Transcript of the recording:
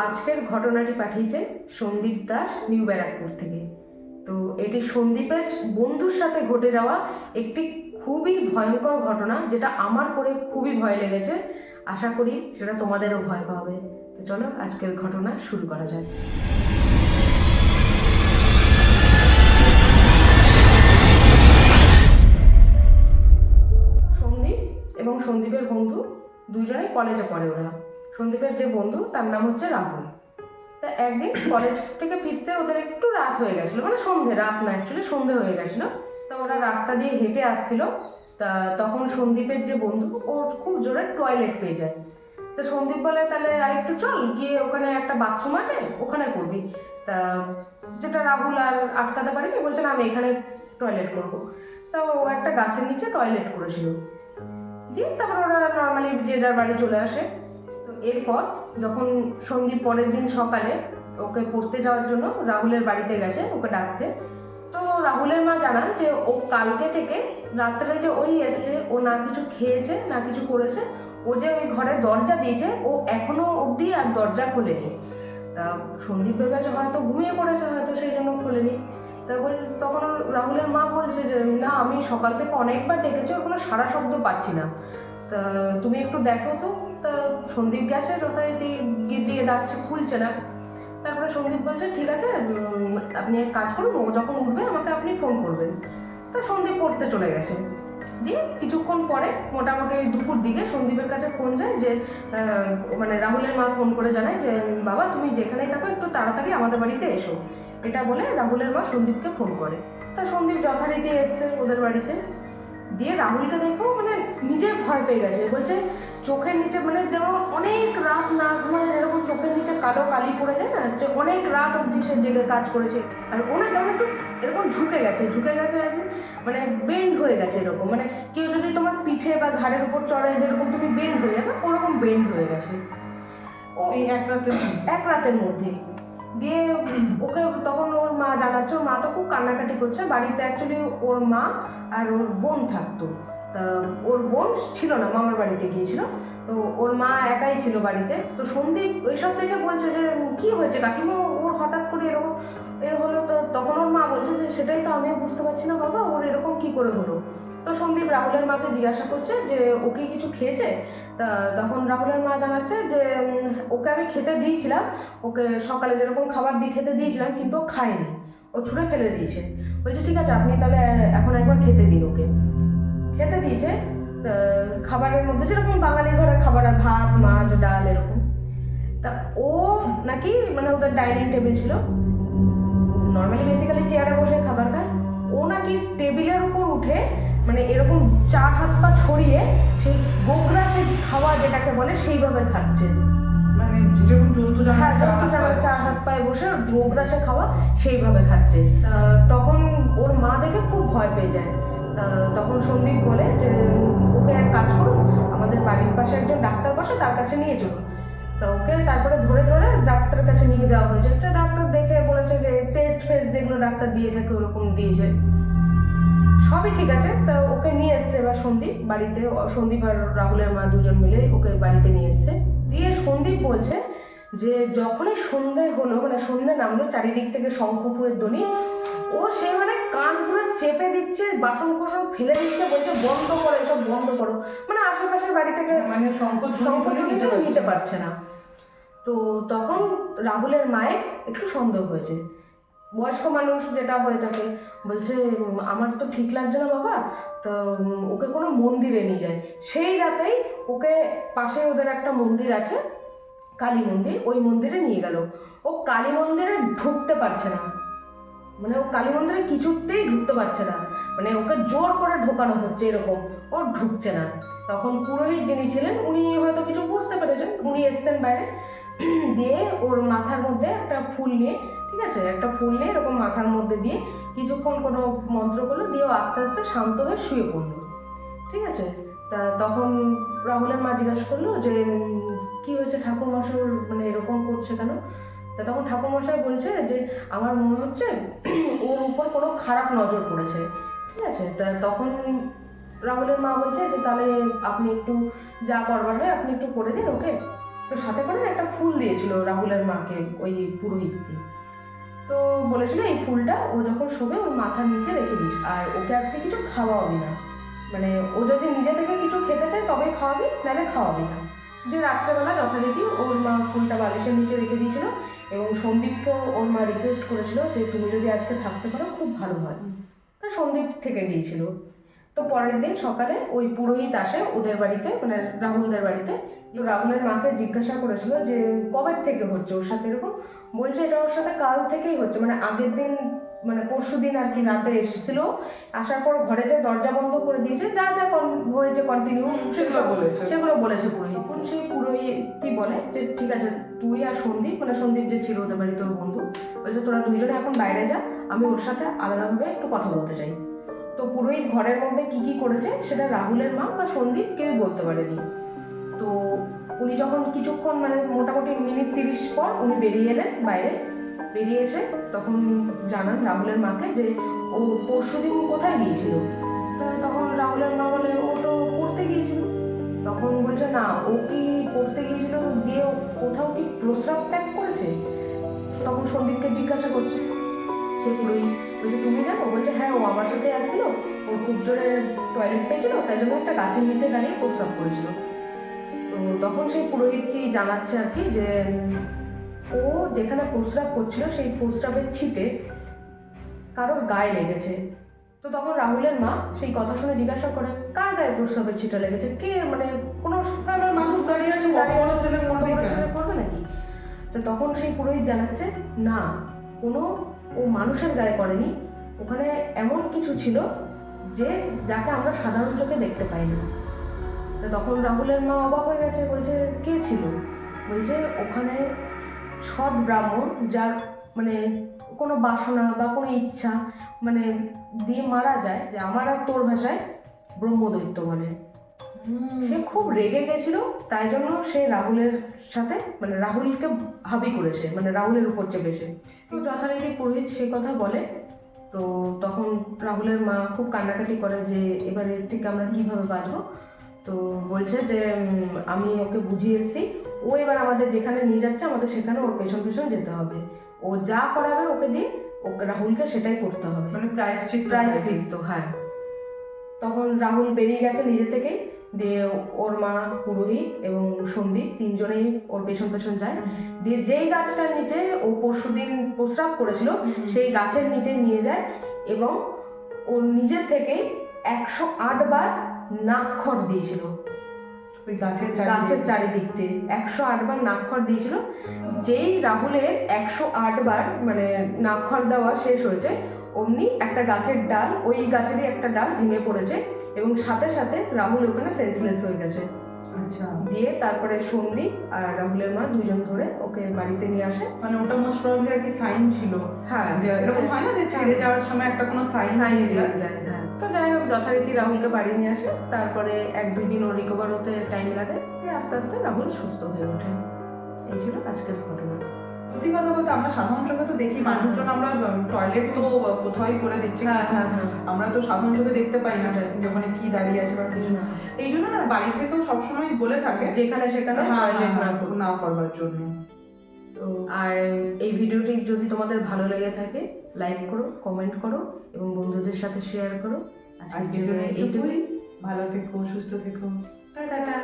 আজকের ঘটনাটি পাঠিয়েছে সন্দীপ দাস নিউ ব্যারাকপুর থেকে। তো এটি সন্দীপের বন্ধুর সাথে ঘটে যাওয়া একটি খুবই ভয়ঙ্কর ঘটনা, যেটা আমার পড়ে খুবই ভয় লেগেছে। আশা করি সেটা তোমাদেরও ভয় পাবে। তো চলো আজকের ঘটনা শুরু করা যাক। সন্দীপ এবং সন্দীপের বন্ধু দুজনেই কলেজে পড়ে। ওরা, সন্দীপের যে বন্ধু তার নাম হচ্ছে রাহুল। তা একদিন কলেজ থেকে ফিরতে ওদের একটু রাত হয়ে গেছিলো, মানে সন্ধে, রাত না অ্যাকচুয়ালি সন্ধে হয়ে গেছিলো। তা ওরা রাস্তা দিয়ে হেঁটে আসছিল। তা তখন সন্দীপের যে বন্ধু, ও খুব জোরে টয়লেট পেয়ে যায়। তো সন্দীপ বলে তাহলে আরেকটু চল, গিয়ে ওখানে একটা বাথরুম আছে, ওখানে করবি। তা যেটা রাহুল আর আটকাতে পারেনি, বলছে না আমি এখানে টয়লেট করবো। তা ও একটা গাছের নিচে টয়লেট করেছিল। দিয়ে তারপর ওরা নর্মালি যে যার বাড়ি চলে আসে। তো এরপর যখন সন্দীপ পরের দিন সকালে ওকে পড়তে যাওয়ার জন্য রাহুলের বাড়িতে গেছে ওকে ডাকতে, তো রাহুলের মা জানান যে ও কালকে থেকে রাত্রে যে ওই এসছে, ও না কিছু খেয়েছে না কিছু করেছে। ও যে ওই ঘরে দরজা দিয়েছে, ও এখনো অবধি আর দরজা খোলেনি। তা সন্দীপ ভেবেছে হয়তো ঘুমিয়ে পড়েছে, হয়তো সেই জন্য খোলেনি। তখন রাহুলের মা বলছে যে না, আমি সকাল থেকে অনেকবার ডেকেছি, ওর কোনো সারা শব্দ পাচ্ছি না। তা তুমি একটু দেখো তো। তা সন্দীপ গেছে, যথারীতি দিয়ে ডাকছে, খুলছে না। তারপরে সন্দীপ বলছে ঠিক আছে, আপনি এক কাজ করুন, ও যখন উঠবে আমাকে আপনি ফোন করবেন। তা সন্দীপ পড়তে চলে গেছে। দিয়ে কিছুক্ষণ পরে মোটামুটি ওই দুপুর দিকে সন্দীপের কাছে ফোন যায় যে মানে রাহুলের মা ফোন করে জানায় যে বাবা তুমি যেখানেই থাকো একটু তাড়াতাড়ি আমাদের বাড়িতে এসো। এটা বলে রাহুলের মা সন্দীপকে ফোন করে। তা সন্দীপ যথারীতি এসছে ওদের বাড়িতে। দিয়ে রাহুলকে দেখো মানে নিজে ভয় পেয়ে গেছে। বলছে চোখের নিচে মানে যেমন অনেক রাত না ঘুমায়, যেরকম চোখের নিচে কালো কালি পড়ে যায় না, যে অনেক রাত অবধি সে জেগে কাজ করেছে। আর ওনা যেমন একটু এরকম ঝুঁকে গেছে আছে, মানে বেন্ড হয়ে গেছে এরকম, মানে কেউ যদি তোমার পিঠে বা ঘাড়ের উপর চড়ে যেরকম তুমি বেন্ড হয়ে যাবে, ওরকম বেন্ড হয়ে গেছে ও এক রাতের মধ্যে। দিয়ে ওকে তখন ওর মা জানাচ্ছে, ওর মা তো খুব কান্নাকাটি করছে। বাড়িতে অ্যাকচুয়ালি ওর মা আর ওর বোন থাকতো। তা ওর বোন ছিল না, মামার বাড়িতে গিয়েছিল। তো ওর মা একাই ছিল বাড়িতে। তো সন্দীপ ওইসব থেকে বলছে যে কি হয়েছে কাকিমা, ওর হঠাৎ করে এরকম হলো। তো তখন ওর মা বলছে যে সেটাই তো আমিও বুঝতে পারছি না বাবা, ওর এরকম কি করে হলো। তো সন্দীপ রাহুলের মাকে জিজ্ঞাসা করছে যে ও কি কিছু খেয়েছে। তা তখন রাহুলের মা জানাচ্ছে যে ওকে আমি খেতে দিয়েছিলাম, ওকে সকালে যেরকম খাবার দিয়ে খেতে দিয়েছিলাম, কিন্তু ও খায়নি, ও ছুঁড়ে ফেলে দিয়েছে। বলছে ঠিক আছে আপনি তাহলে এখন একবার খেতে দিন ওকে। খেতে দিয়েছে। খাবারের মধ্যে যেরকম বাঙালি ঘরে খাবার, ভাত মাছ ডাল এরকম। তা ও নাকি মানে ওদের ডাইনিং টেবিল ছিল, নর্মালি বেসিক্যালি চেয়ারে বসে খাবার খায়। ও নাকি টেবিলের উপর উঠে মানে এরকম চার হাত পা ছড়িয়ে সেই গোগ্রাসে খাওয়া যেটাকে বলে সেইভাবে খাচ্ছে। মানে যেরকম জন্তু হ্যাঁ, জন্তু জানোয়ার চার হাত পায়ে বসে গোগ্রাসে খাওয়া সেইভাবে খাচ্ছে। তখন ওর মা দেখে খুব ভয় পেয়ে যায়। তখন সন্দীপ বলে যে ওকে এক কাজ করুন, আমাদের বাড়ির পাশে একজন ডাক্তার বসে, তার কাছে নিয়ে চলুন। তো ওকে তারপরে ধরে ধরে ডাক্তারের কাছে নিয়ে যাওয়া হয়েছে। একটা ডাক্তার দেখে বলেছে যে টেস্ট ফেস্ট যেগুলো ডাক্তার দিয়ে থাকে ওরকম দিয়েছে, সবই ঠিক আছে। তো ওকে নিয়ে এসছে এবার সন্দীপ বাড়িতে। সন্দীপ আর রাহুলের মা দুজন মিলে ওকে বাড়িতে নিয়ে এসছে। দিয়ে সন্দীপ বলছে যে যখনই সন্ধে হলো, মানে সন্ধে নামলো, চারিদিক থেকে শঙ্খপুরের ধ্বনি, ও সে মানে কান পুরো চেপে দিচ্ছে, বাসন কোসন ফেলে দিচ্ছে, বলছে বন্ধ করো এসব, বন্ধ করো। মানে আশেপাশের বাড়ি থেকে মানে শঙ্খ নিতে পারছে না। তো তখন রাহুলের মায়ের একটু সন্দেহ হয়েছে। বয়স্ক মানুষ যেটা হয়ে থাকে, বলছে আমার তো ঠিক লাগছে না বাবা, তো ওকে কোনো মন্দিরে নিয়ে যায়। সেই রাতেই ওকে পাশে ওদের একটা মন্দির আছে, কালী মন্দির, ওই মন্দিরে নিয়ে গেল। ও কালী মন্দিরে ঢুকতে পারছে না, মানে ও কালী মন্দিরে কিছুতেই ঢুকতে পারছে না, মানে ওকে জোর করে ঢোকানো হচ্ছে এরকম, ও ঢুকছে না। তখন পুরোহিত যিনি ছিলেন উনি হয়তো কিছু বুঝতে পেরেছেন, উনি এসছেন বাইরে। দিয়ে ওর মাথার মধ্যে একটা ফুল নিয়ে, ঠিক আছে, একটা ফুল নিয়ে এরকম মাথার মধ্যে দিয়ে কিছুক্ষণ কোনো মন্ত্র করলো, দিয়ে ও আস্তে আস্তে শান্ত হয়ে শুয়ে পড়লো। ঠিক আছে। তা তখন রাহুলের মা জিজ্ঞাসা করলো যে কি হয়েছে ঠাকুরমশাই, মানে এরকম করছে কেন। তা তখন ঠাকুরমশাই বলছে যে আমার মনে হচ্ছে ওর উপর কোনো খারাপ নজর পড়েছে। ঠিক আছে। তা তখন রাহুলের মা বলছে যে তাহলে আপনি একটু যা করবার হয় আপনি একটু করে দিন ওকে। তো সাথে করে একটা ফুল দিয়েছিল রাহুলের মাকে ওই পুরোহিতটি। তো বলেছিল এই ফুলটা ও যখন শোবে ওর মাথার নিচে রেখে দিস, আর ওকে আজকে কিছু খাওয়াবি না, মানে ও যদি নিজে থেকে কিছু খেতে চায় তবেই খাওয়াবি, নাহলে খাওয়াবি না। যে রাত্রেবেলা যথারীতি ওর মা ফুলটা বালিশের নিচে রেখে দিয়েছিল, এবং সন্দীপকেও ওর মা রিকোয়েস্ট করেছিল যে তুমি যদি আজকে থাকতে পারো খুব ভালো হয়। তা সন্দীপ থেকে গিয়েছিল। তো পরের দিন সকালে ওই পুরোহিত আসে ওদের বাড়িতে, মানে রাহুলদের বাড়িতে। তো রাহুলের মাকে জিজ্ঞাসা করেছিল যে কবে থেকে হচ্ছে ওর সাথে এরকম। বলছে এটা ওর সাথে কাল থেকেই হচ্ছে, মানে আগের দিন মানে পরশু দিন আর কি রাতে এসেছিল, আসার পর ঘরে যে দরজা বন্ধ করে দিয়েছে, যা যা হয়েছে কন্টিনিউ সেগুলো বলেছে পুরোহিত। সেই পুরোহিতই বলে যে ঠিক আছে তুই আর সন্দীপ, মানে সন্দীপ যে ছিল ওদের বাড়িতে ওর বন্ধু, বলছে তোরা দুইজনে এখন বাইরে যা, আমি ওর সাথে আলাদাভাবে একটু কথা বলতে চাই। তো পুরোহিত ঘরের মধ্যে কি কি করেছে সেটা রাহুলের মা বা সন্দীপ কেউ বলতে পারেনি। তো উনি যখন কিছুক্ষণ মানে মোটামুটি মিনিট 30 পর উনি বেরিয়ে এলেন বাইরে, বেরিয়ে এসে তখন জানান রাহুলের মাকে যে ও পরশুদিন কোথায় গিয়েছিল। তখন রাহুলের মা বলে ও তো পড়তে গিয়েছিল। তখন বলছে না, ও কি পড়তে গিয়েছিল দিয়ে কোথাও কি প্রস্রাব ত্যাগ করেছে। তখন সন্দীপকে জিজ্ঞাসা করছে, সে পুরোহিত বলছে তুমি জানো? বলছে হ্যাঁ, ও আমার সাথে আসছিল, ও খুব জোরে টয়লেট পেয়েছিল, তাই জন্য একটা গাছের নিচে দাঁড়িয়ে প্রস্রাব করেছিল। তো তখন সেই পুরোহিতটি জানাচ্ছে আর কি যে ও যেখানে প্রস্রাব করছিল সেই প্রস্রাবের ছিটে কারোর গায়ে লেগেছে। তো তখন রাহুলের মা সেই কথা শুনে জিজ্ঞাসা করে কার গায়ে প্রস্রাবের ছিটা লেগেছে, কে মানে কোনো মানুষ দাঁড়িয়ে আছে, বড় ছেলে করবে নাকি। তো তখন সেই পুরোহিত জানাচ্ছে না, কোনো ও মানুষের গায়ে করেনি, ওখানে এমন কিছু ছিল যে যাকে আমরা সাধারণ চোখে দেখতে পাই না। তো তখন রাহুলের মা অবাক হয়ে গেছে, বলছে কে ছিল? বলছে ওখানে সৎ ব্রাহ্মণ, যার মানে কোনো বাসনা বা কোনো ইচ্ছা মানে দিয়ে মারা যায়, যে আমার আর তোর ভাষায় ব্রহ্মদৈত্য বলে। সে খুব রেগে গেছিল, তাই জন্য সে রাহুলের সাথে মানে রাহুলকে হাবি করেছে, মানে রাহুলের উপর চেপেছে। তো যথারীতি পুরোহিত সে কথা বলে। তো তখন রাহুলের মা খুব কান্নাকাটি করে যে এবার এর থেকে আমরা কিভাবে বাঁচবো। তো বলছে যে আমি ওকে বুঝিয়ে এসেছি, ও এবার আমাদের যেখানে নিয়ে যাচ্ছে আমাদের সেখানে ওর পেছন পেছন যেতে হবে, ও যা করাবে ওকে দিয়ে ওকে রাহুলকে সেটাই করতে হবে, মানে প্রায়শ্চিত্ত। হ্যাঁ। তখন রাহুল বেরিয়ে গেছে নিজে থেকেই, দিয়ে ওর মা পুরোহিত এবং সন্দীপ তিনজনেই ওর পেছন পেছন যায়। দিয়ে যেই গাছটার নিচে ও পরশুদিন প্রস্রাব করেছিল সেই গাছের নিচে নিয়ে যায়, এবং ওর নিজের থেকে 108 বার নাক্ষর দিয়েছিল ওই গাছের চারিদিক দিয়ে 108 বার নাক্ষর দিয়েছিল। যেই রাহুলের 108 বার মানে নাক্ষর দেওয়া শেষ হয়েছে, অমনি একটা গাছের ডাল, ওই গাছেরই একটা ডাল ভেঙে পড়েছে, এবং সাথে সাথে রাহুল ওখানে সেন্সলেস হয়ে গেছে। আচ্ছা। দিয়ে তারপরে সন্দীপ আর রাহুলের মা দুজন ধরে ওকে বাড়িতে নিয়ে আসে। মানে ওটা মোস্ট প্রবাবলি আর কি সাইন ছিল। হ্যাঁ, যে এরকম হয় না যে ছেড়ে যাওয়ার সময় একটা কোনো সাইন দিয়ে যায়। হ্যাঁ। তো যাই হোক যথারীতি রাহুলকে বাড়ি নিয়ে আসে, তারপরে 1-2 দিন ওর রিকভার হতে টাইম লাগে, দিয়ে আস্তে আস্তে রাহুল সুস্থ হয়ে ওঠে। এই ছিল আজকের ঘটনা। সত্যি কথা বলতে আমরা সাধারণ চোখে তো দেখি মানুষজন, আমরা টয়লেট তো কোথায় করে দিচ্ছি, আমরা তো সাধারণ চোখে দেখতে পাই না যখন কি দাঁড়িয়ে আছে বা কিছু। এই জন্য না বাড়ি থেকেও সবসময় বলে থাকে যেখানে সেখানে টয়লেট না করবার জন্য। তো আর এই ভিডিওটি যদি তোমাদের ভালো লেগে থাকে লাইক করো, কমেন্ট করো এবং বন্ধুদের সাথে শেয়ার করো। আজকের জন্য এইটুকুই। ভালো থেকো, সুস্থ থেকো, টাটা।